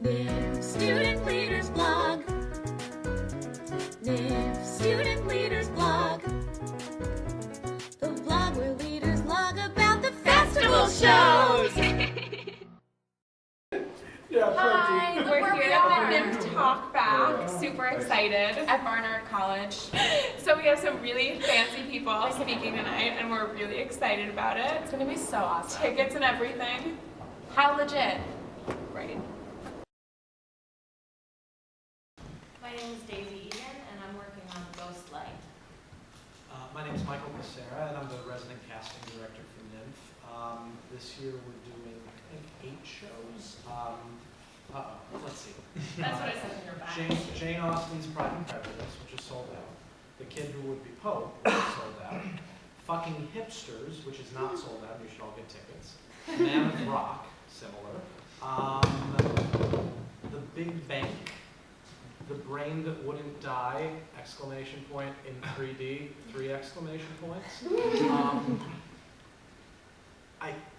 NYMF Student Leaders Blog. NYMF Student Leaders Blog. The blog where leaders log about the festival shows. Hi, we're here at the NYMF Talkback, super excited at Barnard College. So we have some really fancy people speaking tonight and we're really excited about it. It's gonna be so awesome. Tickets and everything. How legit? Right. My name is Daisy Egan and I'm working on Ghost Light. My name is Michael Becerra and I'm the resident casting director for NYMF. This year we're doing, I think, 8 shows. Let's see. That's what it says in your back. Jane Austen's Pride and Prejudice, which is sold out. The Kid Who Would Be Pope, which is sold out. Fucking Hipsters, which is not sold out, you should all get tickets. Man of Rock, similar. The Big Bank, The Brain That Wouldn't Die, exclamation point, in 3D, 3 exclamation points.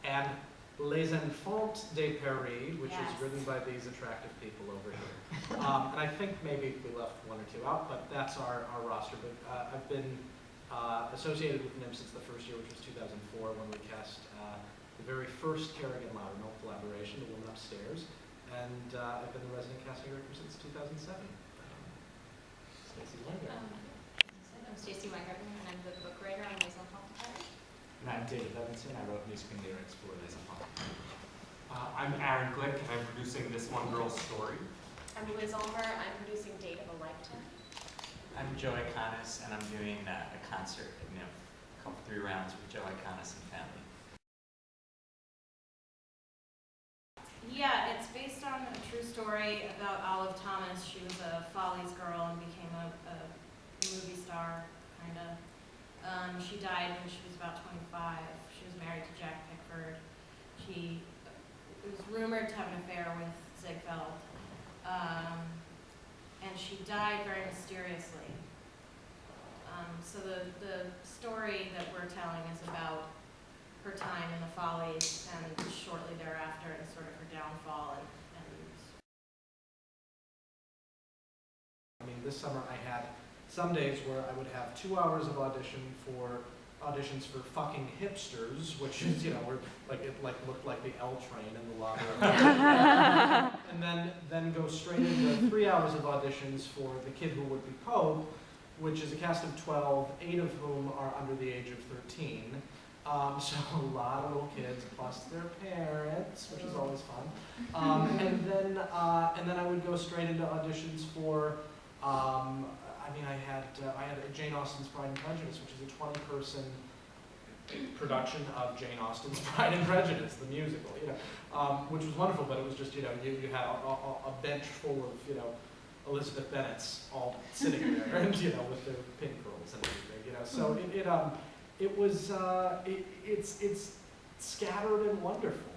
And Les Enfants de Paris, which is written by these attractive people over here. And I think maybe we left 1 or 2 out, but that's our roster. But I've been associated with NYMF since the first year, which was 2004, when we cast the very first Kerrigan Loudermilk collaboration, The Woman Upstairs. And I've been the resident casting director since 2007. Stacey Weingarten. I'm Stacey Weingarten and I'm the book writer on Les Enfants de Paris. And I'm David Levinson. I wrote music and lyrics for Les Enfants. I'm Aaron Glick, and I'm producing This One Girl's Story. I'm Liz Ulmer. I'm producing Date of a Lifetime. I'm Joe Iconis, and I'm doing a concert at NYMF, 3 rounds with Joe Iconis and family. Yeah, it's based on a true story about Olive Thomas. She was a Follies girl and became a movie star, kind of. She died when she was about 25. She was married to Jack Pickford. She was rumored to have an affair with Ziegfeld. And she died very mysteriously. So the story that we're telling is about her time in the Follies and shortly thereafter and sort of her downfall and I mean, this summer I had some days where I would have 2 hours of auditions for fucking hipsters, which is, you know, where it looked like the L train in the lobby. And then go straight into 3 hours of auditions for The Kid Who Would Be Pope, which is a cast of 12, 8 of whom are under the age of 13. So a lot of little kids plus their parents, which is always fun. And then I would go straight into auditions for. I had Jane Austen's Pride and Prejudice, which is a 20-person production of Jane Austen's Pride and Prejudice, the musical, you know, which was wonderful. But it was just, you know, you had a bench full of, you know, Elizabeth Bennets all sitting there, and, you know, with their pin curls and everything, you know. So it's scattered and wonderful.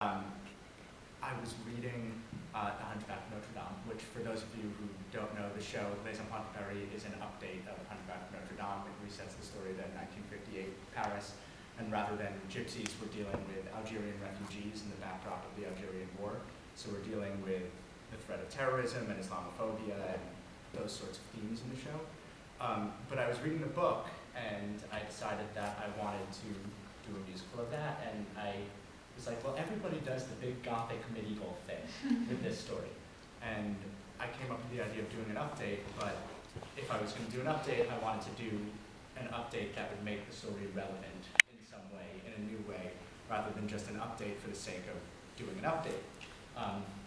I was reading The Hunchback of Notre Dame, which, for those of you who don't know the show, Les Enfants de Paris is an update of Hunchback of Notre Dame. It resets the story of 1958 Paris, and rather than gypsies, we're dealing with Algerian refugees in the backdrop of the Algerian War. So we're dealing with the threat of terrorism and Islamophobia and those sorts of themes in the show. But I was reading the book, and I decided that I wanted to do a musical of that, and I was like, well, everybody does the big gothic medieval thing with this story. And I came up with the idea of doing an update, but if I was going to do an update, I wanted to do an update that would make the story relevant in some way, in a new way, rather than just an update for the sake of doing an update.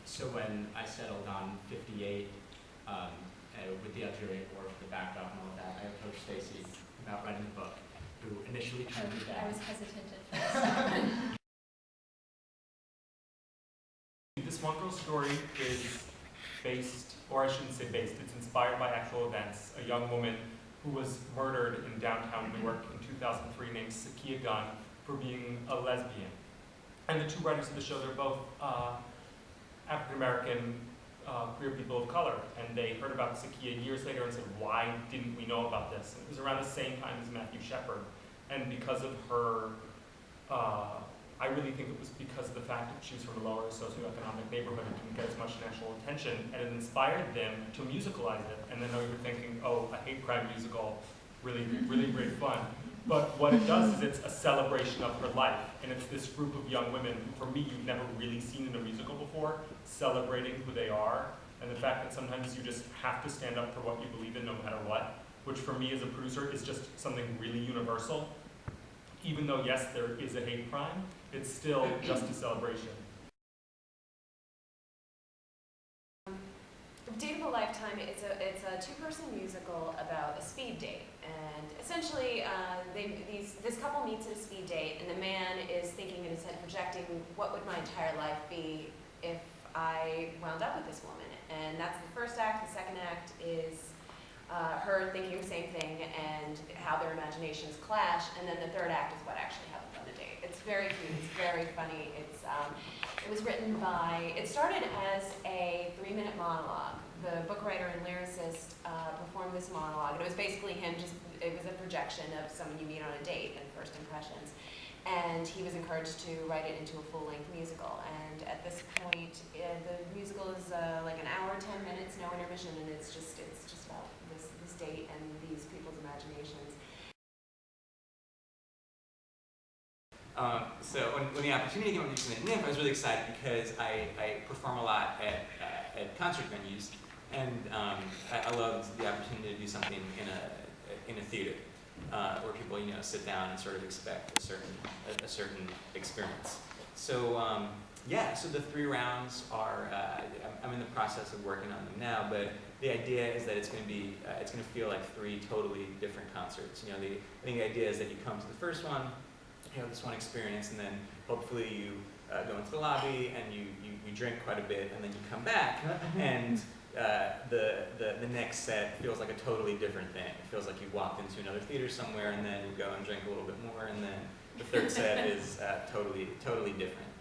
So when I settled on 58, with the Algerian War for the backdrop and all of that, I approached Stacey about writing the book, who initially turned me down. I was hesitant at first. This One Girl's Story is based, or I shouldn't say based, it's inspired by actual events. A young woman who was murdered in downtown Newark in 2003 named Sakia Gunn for being a lesbian. And the 2 writers of the show, they're both African-American queer people of color. And they heard about Sakia years later and said, why didn't we know about this? And it was around the same time as Matthew Shepard. And because of her I really think it was because of the fact that she was from a lower socioeconomic neighborhood and didn't get as much national attention, and it inspired them to musicalize it. And then you were thinking, oh, a hate crime musical, really, really great fun. But what it does is it's a celebration of her life, and it's this group of young women who, for me, you've never really seen in a musical before, celebrating who they are, and the fact that sometimes you just have to stand up for what you believe in no matter what, which for me as a producer is just something really universal. Even though, yes, there is a hate crime, it's still just a celebration. Date of a Lifetime, it's a two-person musical about a speed date, and essentially this couple meets at a speed date, and the man is thinking in his head, projecting, what would my entire life be if I wound up with this woman? And that's the first act. The second act is her thinking the same thing and how their imaginations clash, and then the third act is what actually happens on the date. It's very cute, it's very funny. It was written by, it started as a 3-minute monologue. The book writer and lyricist performed this monologue, and it was basically him it was a projection of someone you meet on a date and first impressions. And he was encouraged to write it into a full-length musical. And at this point, the musical is like an hour, 10 minutes, no intermission, and it's just about this date and these people's imaginations. So when the opportunity came up to do something at NYMF, I was really excited because I perform a lot at concert venues, and I loved the opportunity to do something in a theater where people sit down and sort of expect a certain experience. So so the 3 rounds are I'm in the process of working on them now, but the idea is that it's going to feel like 3 totally different concerts. I think the idea is that you come to the first one, you have this one experience, and then hopefully you go into the lobby and you drink quite a bit, and then you come back, and the next set feels like a totally different thing. It feels like you walked into another theater somewhere, and then you go and drink a little bit more, and then the third set is totally different.